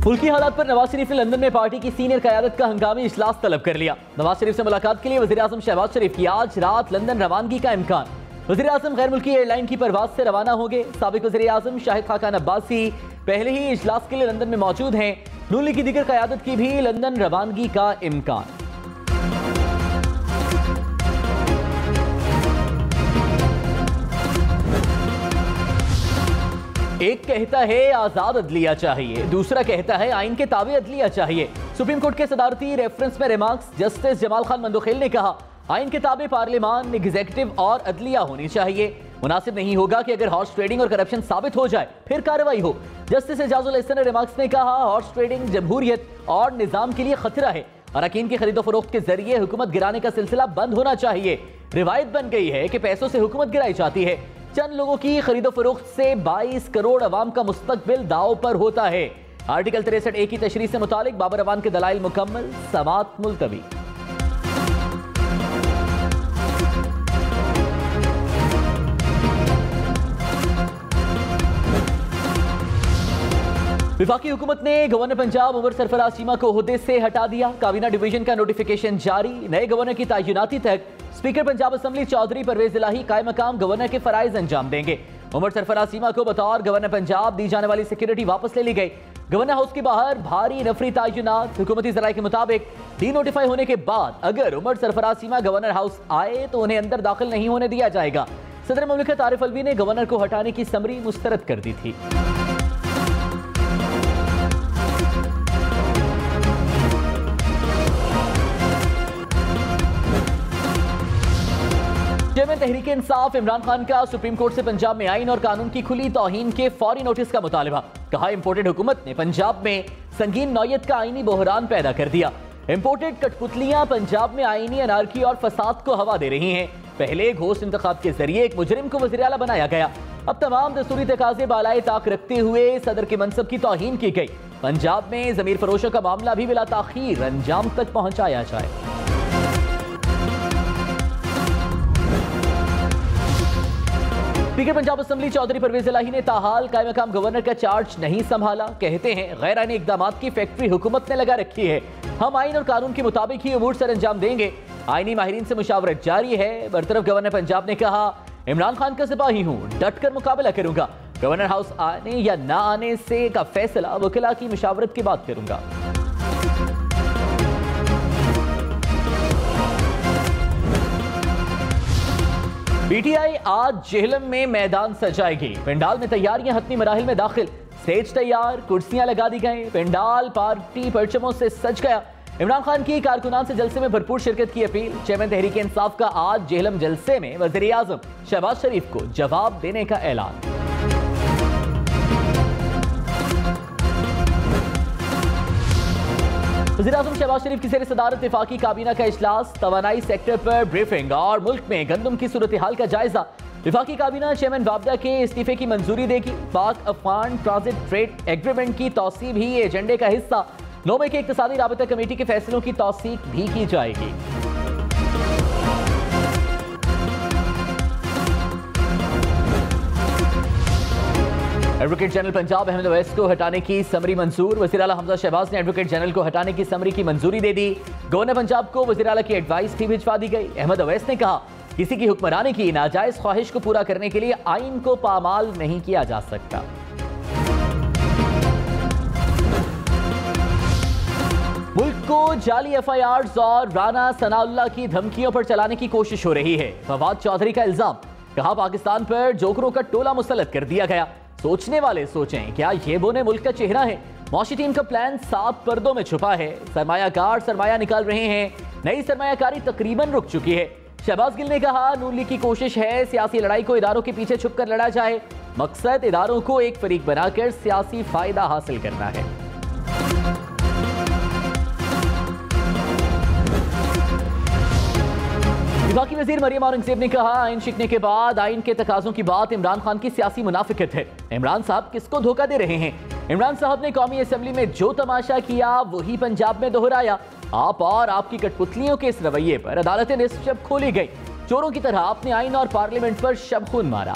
मुल्की हालात पर नवाज शरीफ ने लंदन में पार्टी की सीनियर क़यादत का हंगामी इजलास तलब कर लिया। नवाज शरीफ से मुलाकात के लिए वज़ीर आज़म शहबाज शरीफ की आज रात लंदन रवानगी का इम्कान। वज़ीर आज़म गैर मुल्की एयरलाइन की परवाज से रवाना होंगे। साबिक वज़ीर आज़म शाहिद खाकान अब्बासी पहले ही इजलास के लिए लंदन में मौजूद हैं। नून लीग की दीगर क़यादत की भी लंदन रवानगी का इम्कान। एक कहता है आजाद अदलिया चाहिए, दूसरा कहता है आइन के ताबे अदलिया चाहिए। सुप्रीम कोर्ट के सदारती रेफरेंस में रिमार्क्स जस्टिस जमाल खान मंदोखेल ने कहा, आइन के ताबे पार्लियामान, एग्जीक्यूटिव और अदलिया होनी चाहिए। मुनासिब नहीं होगा कि अगर हॉर्स ट्रेडिंग और करप्शन साबित हो जाए फिर कार्रवाई हो। जस्टिस एजाजुल एहसन ने रिमार्क्स में कहा, हॉर्स ट्रेडिंग जमहूरियत और निजाम के लिए खतरा है। अरकान की खरीदो फरोख्त के जरिए हुकूमत गिराने का सिलसिला बंद होना चाहिए। रिवायत बन गई है कि पैसों से हुकूमत गिराई जाती है। चंद लोगों की खरीदो फरोख्त से 22 करोड़ अवाम का मुस्तकबिल दाव पर होता है। आर्टिकल 63A की तशरीह से मुतालिक बाबर अवान के दलाइल मुकम्मल, समात मुलतवी। विफाकी हुकूमत ने गवर्नर पंजाब उमर सरफराज चीमा को ओहदे से हटा दिया। काबीना डिवीजन का नोटिफिकेशन जारी। नए गवर्नर की तैनाती तक स्पीकर पंजाब असेंबली चौधरी परवेज इलाही कायम मकाम गवर्नर के फराइज अंजाम देंगे। उमर सरफराज चीमा को बतौर गवर्नर पंजाब दी जाने वाली सिक्योरिटी वापस ले ली गई। गवर्नर हाउस के बाहर भारी नफरी तैनात। हुकूमती जराये के मुताबिक डी नोटिफाई होने के बाद अगर उमर सरफराज चीमा गवर्नर हाउस आए तो उन्हें अंदर दाखिल नहीं होने दिया जाएगा। सदर मुमलिकत आरिफ अलवी ने गवर्नर को हटाने की समरी मुस्तरद कर दी थी। चेयरमैन तहरीक इंसाफ इमरान खान का सुप्रीम कोर्ट से पंजाब में आइन और कानून की खुली तौहीन के फौरी नोटिस का मुतालबा। कहा, इंपोर्टेड हुकूमत ने पंजाब में संगीन नौयत का आईनी बहरान पैदा कर दिया। इंपोर्टेड कठपुतलियां पंजाब में आईनी अनारकी और फसाद को हवा दे रही हैं। पहले घोस्ट इंतखाब के जरिए एक मुजरिम को वज़ीर आला बनाया गया। अब तमाम दस्तूरी तकाजे बालाए ताक रखते हुए सदर के मनसब की तौहीन की गई। पंजाब में जमीर फरोशों का मामला भी बिला ताखीर अंजाम तक पहुंचाया जाए। स्पीकर पंजाब असेंबली चौधरी परवेज इलाही ने ताहाल कायम मकाम गवर्नर का चार्ज नहीं संभाला। कहते हैं, गैर आईनी इकदामात की फैक्ट्री हुकूमत ने लगा रखी है। हम आइन और कानून के मुताबिक ही अमूर सर अंजाम देंगे। आईनी माहिरीन से मुशावरत जारी है। बरतरफ गवर्नर पंजाब ने कहा, इमरान खान का सिपाही हूं, डट कर मुकाबला करूंगा। गवर्नर हाउस आने या ना आने से का फैसला वकीला की मुशावरत के बाद करूंगा। पीटीआई आज जेहलम में मैदान सजाएगी। पंडाल में तैयारियां हतमी मराहिल में दाखिल। स्टेज तैयार, कुर्सियां लगा दी गई। पंडाल पार्टी परचमों से सज गया। इमरान खान की कारकुनान से जलसे में भरपूर शिरकत की अपील। चेयरमैन तहरीक इंसाफ का आज जेहलम जलसे में वज़ीर आज़म शहबाज शरीफ को जवाब देने का ऐलान। वज़ीर आज़म शहबाज शरीफ की ज़ेर सदारत वफाकी काबीना का इजलास। तवानाई सेक्टर पर ब्रीफिंग और मुल्क में गंदम की सूरत हाल का जायजा। वफाकी काबीना चेयरमैन वाबडा के इस्तीफे की मंजूरी देगी। पाक अफगान ट्रांजिट ट्रेड एग्रीमेंट की तौसीब भी एजेंडे का हिस्सा। नोमे के इक्तिसादी राबता कमेटी के फैसलों की तौसीक भी की जाएगी। एडवोकेट जनरल पंजाब अहमद अवैस को हटाने की समरी मंजूर। वज़ीर आला हमजा शहबाज ने एडवोकेट जनरल को हटाने की समरी की मंजूरी दे दी। गवर्नर पंजाब को वज़ीर आला की एडवाइस भी भिजवा दी गई। अहमद अवैस ने कहा, किसी की हुक्मरानी की नाजायज ख्वाहिश को पूरा करने के लिए आइन को पामाल नहीं किया जा सकता। मुल्क को जाली एफआईआर्स और राना सनाउल्लाह की धमकियों पर चलाने की कोशिश हो रही है। फवाद चौधरी का इल्जाम। कहा, पाकिस्तान पर जोकरों का टोला मुसल्लत कर दिया गया। सोचने वाले सोचें, क्या ये बोने मुल्क का चेहरा है? मौशी टीम का प्लान 7 पर्दों में छुपा है। सरमायाकार सरमाया निकाल रहे हैं। नई सरमायाकारी तकरीबन रुक चुकी है। शहबाज गिल ने कहा, नून लीग की कोशिश है सियासी लड़ाई को इदारों के पीछे छुपकर लड़ा जाए। मकसद इदारों को एक फरीक बनाकर सियासी फायदा हासिल करना है। विफाकी वजीर मरियम औरंगजेब ने कहा, आइन शिकने के बाद आइन के तकाजों की बात इमरान खान की सियासी मुनाफिकत है। इमरान साहब किसको धोखा दे रहे हैं? इमरान साहब ने कौमी असेंबली में जो तमाशा किया वही पंजाब में दोहराया। आप और आपकी कठपुतलियों के इस रवैये पर अदालतें निस्फ शब खोली गई। चोरों की तरह आपने आइन और पार्लियामेंट पर शब खून मारा।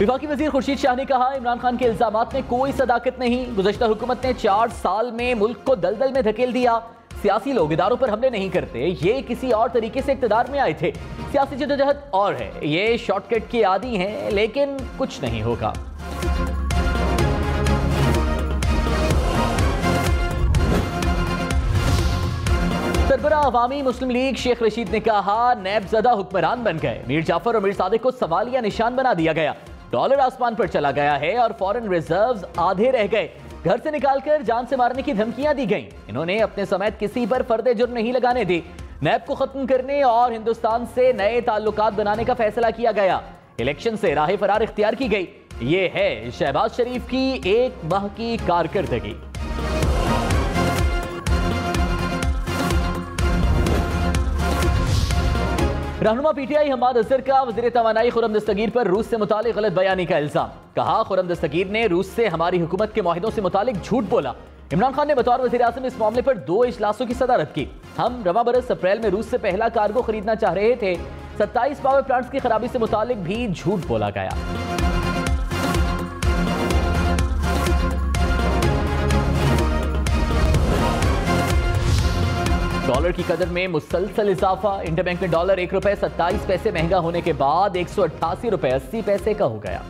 विफाकी वजीर खुर्शीद शाह ने कहा, इमरान खान के इल्जामात में कोई सदाकत नहीं। गुज़श्ता हुकूमत ने 4 साल में मुल्क को दलदल में धकेल दिया। सियासी लोग इदारों पर हमले नहीं करते, ये किसी और तरीके से इक़्तिदार में आए थे। सियासी जद्दोजहद और है, ये शॉर्टकट के आदी हैं, लेकिन कुछ नहीं होगा। सरबराह अवामी मुस्लिम लीग शेख रशीद ने कहा, नैबज़दा हुक्मरान बन गए। मीर जाफर और मीर सादिक को सवालिया निशान बना दिया गया। डॉलर आसमान पर चला गया है और फॉरेन रिजर्व्स आधे रह गए। घर से निकालकर जान से मारने की धमकियां दी गईं। इन्होंने अपने समेत किसी पर फर्दे जुर्म नहीं लगाने दी। नैब को खत्म करने और हिंदुस्तान से नए ताल्लुकात बनाने का फैसला किया गया। इलेक्शन से राह फरार इख्तियार की गई। ये है शहबाज शरीफ की 1 माह की कारकर्दगी। रहनुमा पीटीआई हम्माद अजहर का वज़ीर तवानाई खुर्रम दस्तगीर पर रूस से मुतालिक गलत बयानी का इल्जाम। कहा, खुर्रम दस्तगीर ने रूस से हमारी हुकूमत के मुआहिदों से मुतालिक झूठ बोला। इमरान खान ने बतौर वज़ीर आज़म इस मामले पर 2 इजलासों की सदारत की। हम रवा बरस अप्रैल में रूस से पहला कार्गो खरीदना चाह रहे थे। 27 पावर प्लांट्स की खराबी से मुतालिक भी झूठ बोला गया। डॉलर की कदर में मुसलसल इजाफा। इंटरबैंक में डॉलर 1 रुपए 27 पैसे महंगा होने के बाद 188 रुपए 80 पैसे का हो गया।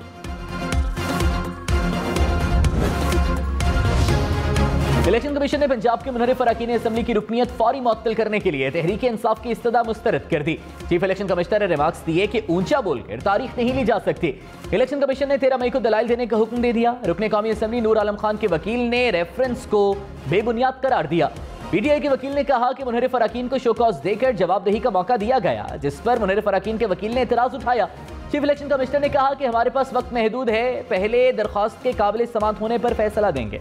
इलेक्शन कमीशन ने पंजाब के मुनहरिफ अरकान असेंबली की रुकनियत फौरी मुअत्तल करने के लिए तहरीक इंसाफ की इस्तदा मुस्तरद कर दी। चीफ इलेक्शन कमिश्नर ने रिमार्क्स दिए कि ऊंचा बोलकर तारीख नहीं ली जा सकती। इलेक्शन कमीशन ने 13 मई को दलाइल देने का हुक्म दे दिया। रुकने कौमी असेंबली नूर आलम खान के वकील ने रेफरेंस को बेबुनियाद करार दिया। पीटीआई के वकील ने कहा कि मुनहरिफ अरकान को शोकॉज देकर जवाबदेही का मौका दिया गया, जिस पर मुनहरिफ अरकान के वकील ने एतराज उठाया। चीफ इलेक्शन कमिश्नर ने कहा कि हमारे पास वक्त महदूद है, पहले दरख्वास्त के काबिल समाअत होने पर फैसला देंगे।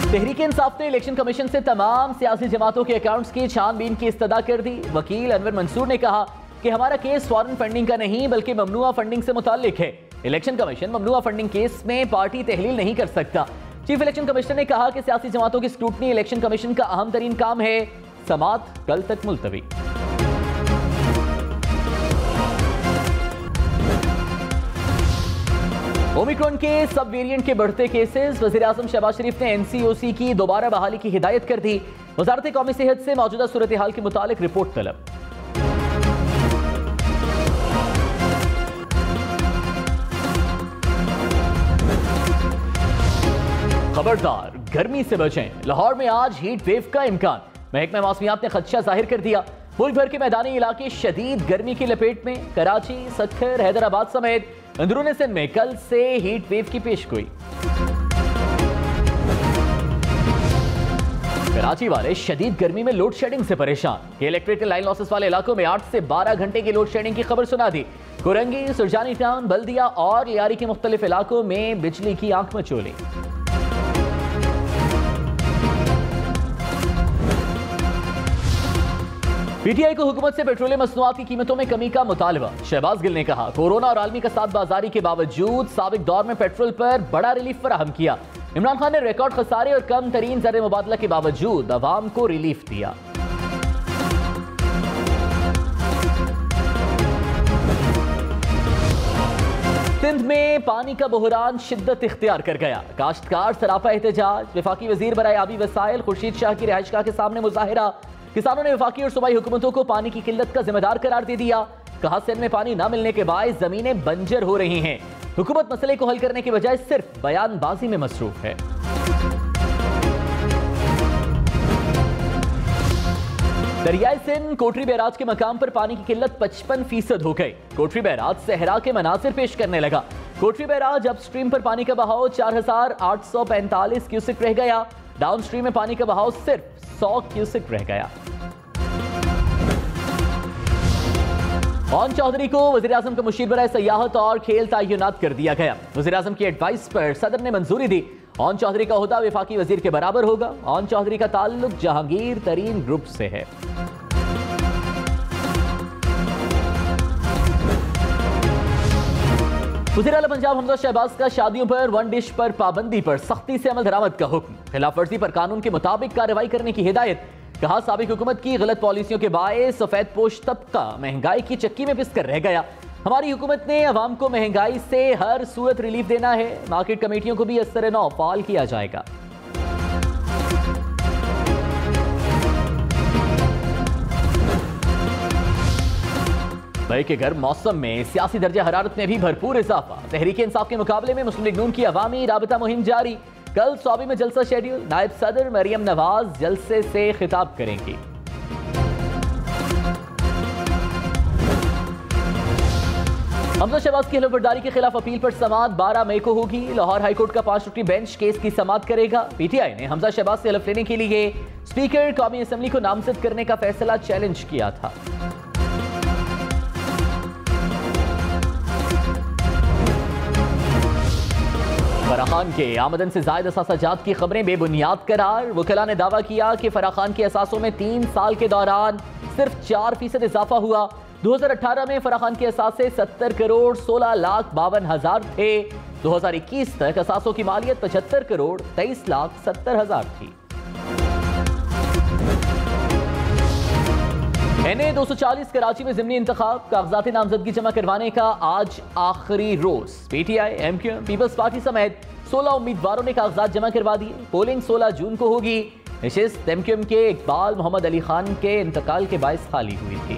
तहरीक इंसाफ ने इलेक्शन कमीशन से तमाम सियासी जमातों के अकाउंट्स की छानबीन की इस्तदा कर दी। वकील अनवर मंसूर ने कहा कि हमारा केस फॉरेन फंडिंग का नहीं बल्कि ममनुआ फंडिंग से मुताल्लिक है। इलेक्शन कमीशन ममनुआ फंडिंग केस में पार्टी तहलील नहीं कर सकता। चीफ इलेक्शन कमिश्नर ने कहा कि सियासी जमातों की स्क्रूटनी इलेक्शन कमीशन का अहम तरीन काम है। समाअत कल तक मुलतवी। ओमिक्रॉन के सब वेरिएंट के बढ़ते केसेस। वज़ीर आज़म शहबाज शरीफ ने एनसीओसी की दोबारा बहाली की हिदायत कर दी। वज़ारत कौमी सेहत से मौजूदा सूरत हाल के मुतालिक रिपोर्ट तलब। खबरदार, गर्मी से बचें। लाहौर में आज हीट वेव का इम्कान। महकमा मौसमियात ने खदशा जाहिर कर दिया। मुल्क भर के मैदानी इलाके शदीद गर्मी की लपेट में। कराची, सक्खर, हैदराबाद समेत अंदरूनी सिंध में कल से हीट वेव की पेशगोई। कराची वाले शदीद गर्मी में लोड शेडिंग से परेशान। इलेक्ट्रिकल लाइन लॉसेस वाले इलाकों में 8 से 12 घंटे की लोड शेडिंग की खबर सुना दी। कुरंगी, सुरजानी टाउन, बल्दिया और लियारी के मुख्तलिफ इलाकों में बिजली की आंख मचोली। पीटीआई को हुकूमत से पेट्रोलियम मसनूआत की कीमतों में कमी का मुतालबा। शहबाज गिल ने कहा, कोरोना और आलमी कसाद बाजारी के बावजूद साबिक दौर में पेट्रोल पर बड़ा रिलीफ फराहम किया। इमरान खान ने रिकॉर्ड खसारे और कम तरीन ज़र मुबादला के बावजूद अवाम को रिलीफ दिया। सिंध में पानी का बहरान शिद्दत इख्तियार कर गया। काश्तकार सरापा एहतजाज। वफाकी वजीर बराए आबी वसाइल खुर्शीद शाह की रिहाइशगाह के सामने मुजाहिरा। किसानों ने वफाकी और सूबाई हुकूमतों को पानी की किल्लत का जिम्मेदार करार दे दिया। कहा, सिंध में पानी न मिलने के बायस जमीनें बंजर हो रही हैं। हुकूमत मसले को हल करने के बजाय सिर्फ बयानबाजी में मसरूफ है। दरियाई सिंध कोटरी बैराज के मकाम पर पानी की किल्लत 55% हो गई। कोटरी बैराज सहरा के मनासिर पेश करने लगा। कोटरी बैराज अपस्ट्रीम पर पानी का बहाव 4845 क्यूसेक रह गया। डाउनस्ट्रीम में पानी का बहाव सिर्फ 100 क्यूसेक रह गया। ओन चौधरी को वज़ीर आज़म का मुशीर बराए सयाहत और खेल तयनात कर दिया गया। वज़ीर आज़म की एडवाइस पर सदर ने मंजूरी दी। ओन चौधरी का ओहदा वफाकी वजीर के बराबर होगा। ओन चौधरी का ताल्लुक जहांगीर तरीन ग्रुप से है। वज़ीर आला पंजाब हमजा शहबाज का शादियों पर वन डिश पर पाबंदी पर सख्ती से अमल दरामद का हुक्म। खिलाफ वर्जी पर कानून के मुताबिक कार्रवाई करने की हिदायत। कहा साबिक हुकूमत की गलत पॉलिसियों के बायस सफेद पोश तबका महंगाई की चक्की में पिसकर रह गया। हमारी हुकूमत ने अवाम को महंगाई से हर सूरत रिलीफ देना है। मार्केट कमेटियों को भी असर नौ फाल किया जाएगा। मई के गर्म मौसम में सियासी दर्जा हरारत में भी भरपूर इजाफा। तहरीक इंसाफ के मुकाबले में मुस्लिम लीग नून की अवामी राबता मुहिम जारी। कल सौबी में जलसा शेड्यूल। नायब सदर मरियम नवाज जलसे से खिताब करेंगी। हमजा शहबाज की हलफबर्दारी के खिलाफ अपील पर समाअत 12 मई को होगी। लाहौर हाईकोर्ट का 5 रुकनी बेंच केस की समाअत करेगा। पीटीआई ने हमजा शहबाज से हलफ लेने के लिए स्पीकर कौमी असम्बली को नामजद करने का फैसला चैलेंज किया था। फराह खान के आमदन से जायद असासाजात की खबरें बेबुनियाद करार। वकला ने दावा किया कि फराह खान के असासों में 3 साल के दौरान सिर्फ 4% इजाफा हुआ। 2018 में फराह खान के असासे 70 करोड़ 16 लाख 52 हजार थे। 2021 तक असासों की मालियत 75 करोड़ 23 लाख 70 हजार थी। NA 240 कराची में ज़िमनी इंतखाब। कागजात नामजदगी जमा करवाने का आज आखिरी रोज। पीटीआई, MQM, पीपल्स पार्टी समेत 16 उम्मीदवारों ने कागजात जमा करवा दिए। पोलिंग 16 जून को होगी। नशिस्त MQM के इकबाल मोहम्मद अली खान के इंतकाल के बायस खाली हुई थी।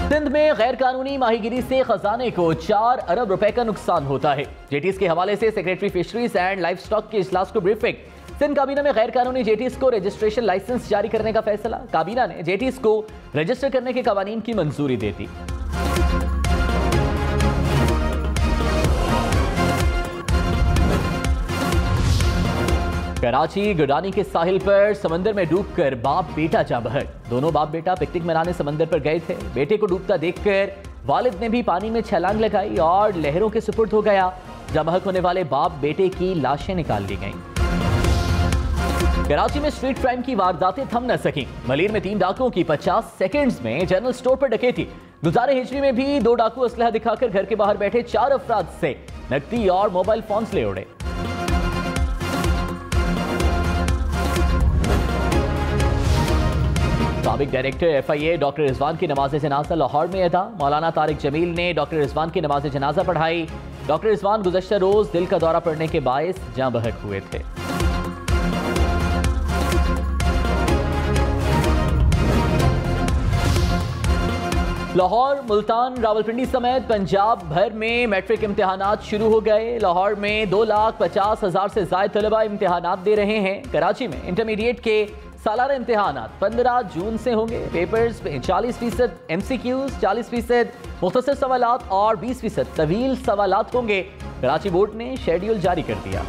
सिंध में गैर कानूनी माहीगिरी से खजाने को 4 अरब रुपए का नुकसान होता है। जेटीज के हवाले से secretary fisheries and life stock के इजलास को ब्रीफिंग। सिंध काबीना में गैर कानूनी जेटीज को रजिस्ट्रेशन लाइसेंस जारी करने का फैसला। काबीना ने जेटीज को रजिस्टर करने के कवानीन की मंजूरी दे दी। कराची गुडानी के साहिल पर समंदर में डूबकर बाप बेटा जा बहक। दोनों बाप बेटा पिकनिक मनाने समंदर पर गए थे। बेटे को डूबता देखकर वालिद ने भी पानी में छलांग लगाई और लहरों के सुपुर्द हो गया। जा बहक होने वाले बाप बेटे की लाशें निकाल ली गईं। कराची में स्ट्रीट क्राइम की वारदातें थम न सकी। मलीर में 3 डाकुओं की 50 सेकंड्स में जनरल स्टोर पर डकैती। गुजारे हिजरी में भी 2 डाकू असलहा दिखाकर घर के बाहर बैठे 4 अफराद से नकदी और मोबाइल फोन्स ले उड़े। साबिक डायरेक्टर FIA डॉक्टर रिजवान की नमाज जनाजा लाहौर में अदा। मौलाना तारिक जमील ने डॉक्टर रिजवान की नमाज जनाजा पढ़ाई। डॉक्टर रिजवान गुज़श्ता रोज दिल का दौरा पड़ने के बायस जाँ बहक हुए थे। लाहौर, मुल्तान, रावलपिंडी समेत पंजाब भर में मैट्रिक इम्तिहानात शुरू हो गए। लाहौर में 2,50,000 से ज्यादा तलबा इम्तिहानात दे रहे हैं। कराची में इंटरमीडिएट के सालाना इम्तिहानात 15 जून से होंगे। पेपर्स में 40% MCQs, 40% मुख्तसर सवालात और 20% तवील सवालात होंगे। कराची बोर्ड ने शेड्यूल जारी कर दिया।